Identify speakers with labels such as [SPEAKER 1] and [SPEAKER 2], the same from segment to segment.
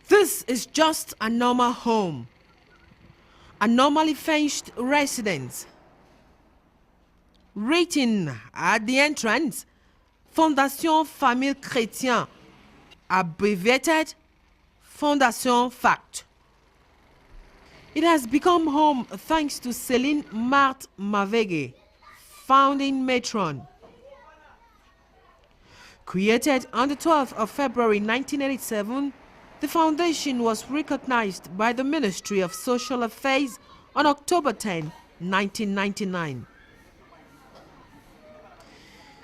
[SPEAKER 1] This is just a normal home, a normally fenced residence. Written at the entrance, Fondation Famille Chrétien, abbreviated Fondation FACT. It has become home thanks to Céline Marthe Mavege, founding matron. Created on the 12th of February 1987, the foundation was recognized by the Ministry of Social Affairs on October 10, 1999.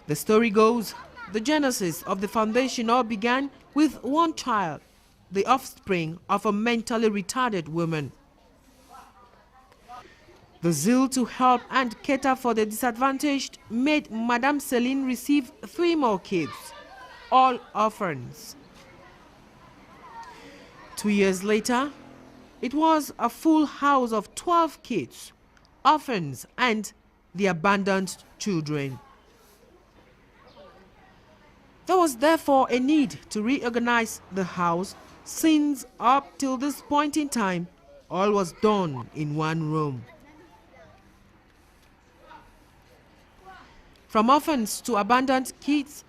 [SPEAKER 1] The story goes, the genesis of the foundation all began with one child, the offspring of a mentally retarded woman. The zeal to help and cater for the disadvantaged made Madame Céline receive 3 more kids, all orphans. 2 years later, it was a full house of 12 kids, orphans and the abandoned children. There was therefore a need to reorganize the house, since up till this point in time, all was done in one room. From orphans to abandoned kids,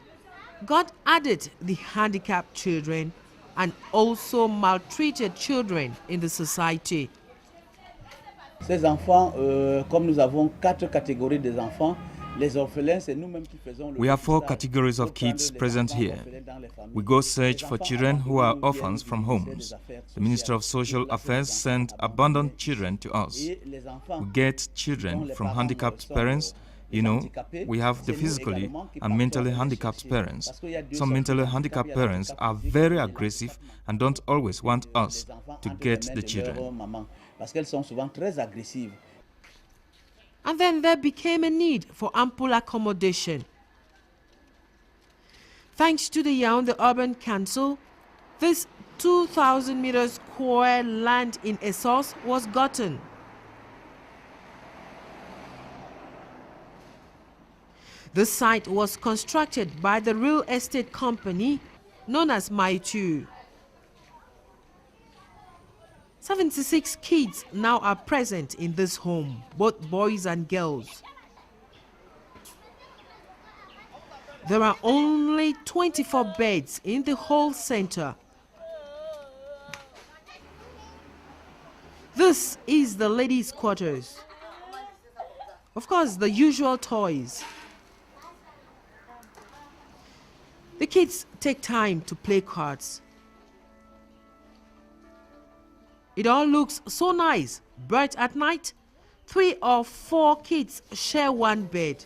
[SPEAKER 1] God added the handicapped children and also maltreated children in the society.
[SPEAKER 2] Ces enfants, comme nous avons 4 catégories des enfants,
[SPEAKER 3] we have 4 categories of kids present here. We go search for children who are orphans from homes. The Minister of Social Affairs sent abandoned children to us. We get children from handicapped parents. You know, we have the physically and mentally handicapped parents. Some mentally handicapped parents are very aggressive and don't always want us to get the children.
[SPEAKER 1] And then there became a need for ample accommodation. Thanks to the Yaoundé Urban Council, this 2,000 meters square land in Essos was gotten. The site was constructed by the real estate company known as Maitu. 76 kids now are present in this home, both boys and girls. There are only 24 beds in the whole center. This is the ladies' quarters. Of course, the usual toys. The kids take time to play cards. It all looks so nice, but at night, 3 or 4 kids share one bed.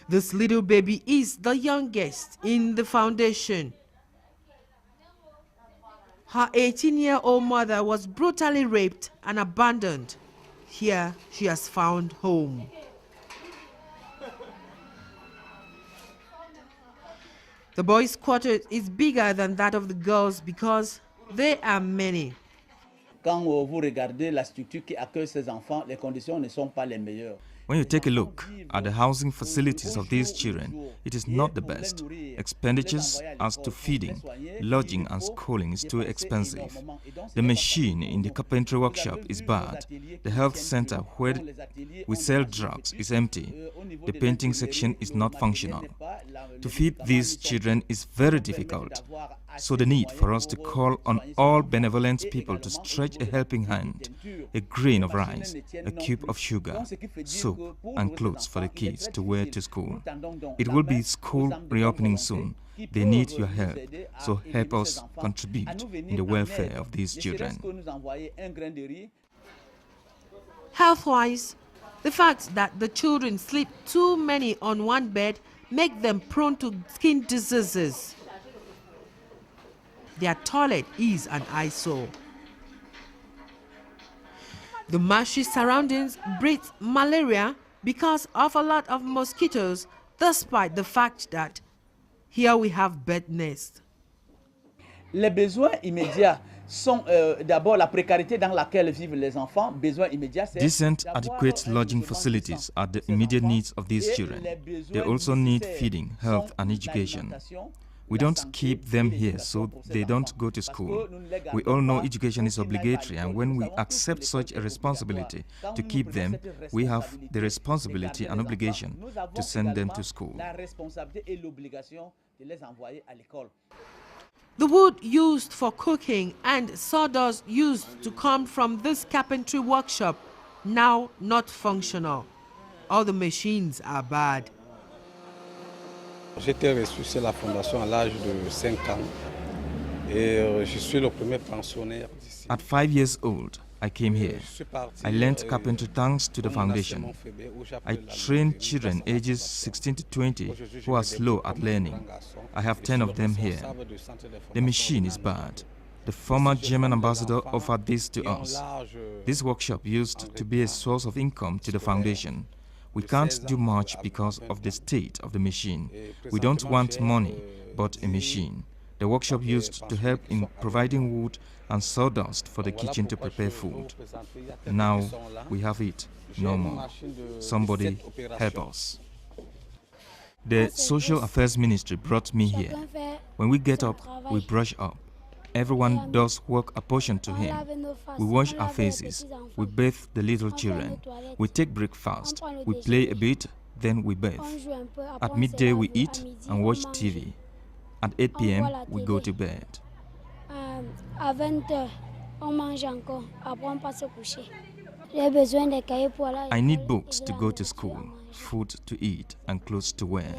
[SPEAKER 1] This little baby is the youngest in the foundation. Her 18-year-old mother was brutally raped and abandoned. Here, she has found home. The boys' quarter is bigger than that of the girls because they are many.
[SPEAKER 2] Quand vous regardez la structure qui accueille ces enfants, les conditions ne sont pas les meilleures.
[SPEAKER 3] When you take a look at the housing facilities of these children, it is not the best. Expenditures as to feeding, lodging and schooling is too expensive. The machine in the carpentry workshop is bad. The health center where we sell drugs is empty. The painting section is not functional. To feed these children is very difficult. So the need for us to call on all benevolent people to stretch a helping hand, a grain of rice, a cube of sugar, soup and clothes for the kids to wear to school. It will be school reopening soon. They need your help, so help us contribute in the welfare of these children.
[SPEAKER 1] Health-wise, the fact that the children sleep too many on one bed make them prone to skin diseases. Their toilet is an eyesore. The marshy surroundings breed malaria because of a lot of mosquitoes, despite the fact that here we have bird nests.
[SPEAKER 2] Les besoins immédiats, sont d'abord la précarité dans laquelle vivent les enfants, besoins immédiats.
[SPEAKER 3] Decent, adequate lodging facilities are the immediate needs of these children. They also need feeding, health and education. We don't keep them here so they don't go to school. We all know education is obligatory, and when we accept such a responsibility to keep them, we have the responsibility and obligation to send them to school.
[SPEAKER 1] The wood used for cooking and sawdust used to come from this carpentry workshop now not functional. All the machines are bad.
[SPEAKER 4] J'ai été reçu sur la fondation à l'âge de 5 ans et je suis le premier pensionnaire d'ici.
[SPEAKER 3] At 5 years old, I came here. I learned carpentry thanks to the foundation. I trained children ages 16 to 20 who are slow at learning. I have 10 of them here. The machine is bad. The former German ambassador offered this to us. This workshop used to be a source of income to the foundation. We can't do much because of the state of the machine. We don't want money, but a machine. The workshop used to help in providing wood and sawdust for the kitchen to prepare food. Now we have it no more. Somebody help us. The Social Affairs Ministry brought me here. When we get up, we brush up. Everyone does work apportioned to him. We wash our faces. We bathe the little children. We take breakfast. We play a bit, then we bathe. At midday, we eat and watch TV. At 8 p.m., we go to bed. I need books to go to school, food to eat, and clothes to wear.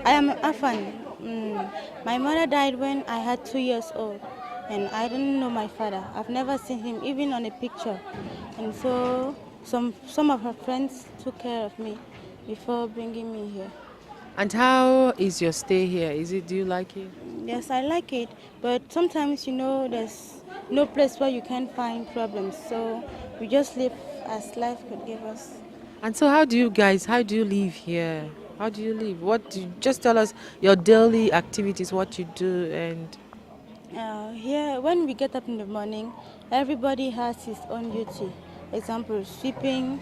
[SPEAKER 5] I am an orphan. My mother died when I had 2 years old, and I didn't know my father. I've never seen him, even on a picture. And so some of her friends took care of me before bringing me here.
[SPEAKER 6] And how is your stay here? Do you like it?
[SPEAKER 5] Yes, I like it, but sometimes, there's no place where you can find problems. So we just live as life could give us.
[SPEAKER 6] And so how do you live here? How do you live? Just tell us your daily activities, what you do. And
[SPEAKER 5] here, when we get up in the morning, everybody has his own duty. Example, sweeping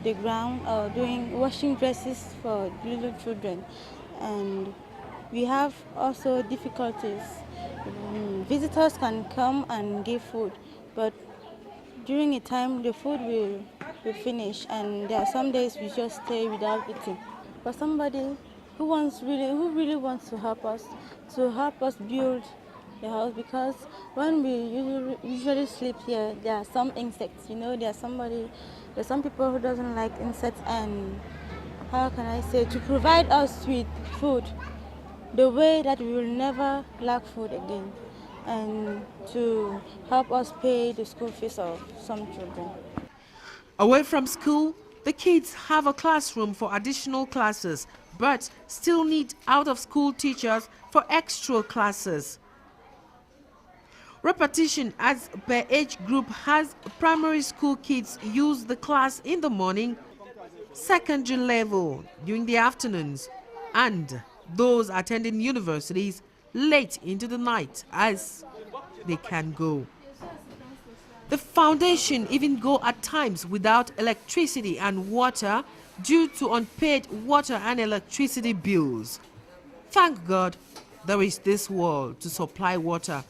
[SPEAKER 5] the ground or washing dresses for little children. And we have also difficulties. Visitors can come and give food, but during a time the food will finish, and there are some days we just stay without eating. For somebody who really wants to help us build the house, because when we usually sleep here, there are some insects. There's some people who doesn't like insects, and how can I say, to provide us with food the way that we will never lack food again, and to help us pay the school fees of some children.
[SPEAKER 1] Away from school, the kids have a classroom for additional classes, but still need out-of-school teachers for extra classes. Repetition as per age group has primary school kids use the class in the morning, secondary level during the afternoons, and those attending universities late into the night as they can go. The foundation even go at times without electricity and water due to unpaid water and electricity bills. Thank God there is this wall to supply water.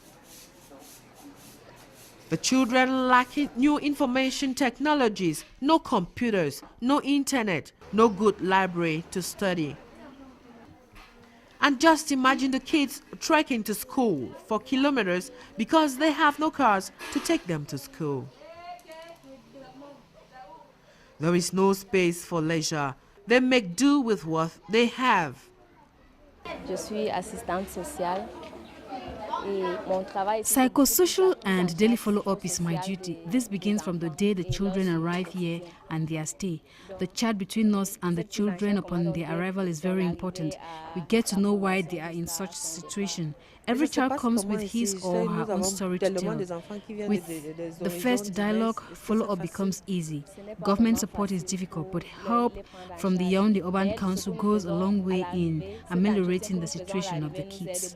[SPEAKER 1] The children lacking new information technologies, no computers, no internet, no good library to study. And just imagine the kids trekking to school for kilometers because they have no cars to take them to school. There is no space for leisure. They make do with what they have.
[SPEAKER 7] Je suis assistante sociale.
[SPEAKER 8] Psychosocial and daily follow-up is my duty. This begins from the day the children arrive here and their stay. The chat between us and the children upon their arrival is very important. We get to know why they are in such situation. Every child comes with his or her own story to tell. With the first dialogue, follow-up becomes easy. Government support is difficult, but help from the Yaoundé Urban Council goes a long way in ameliorating the situation of the kids.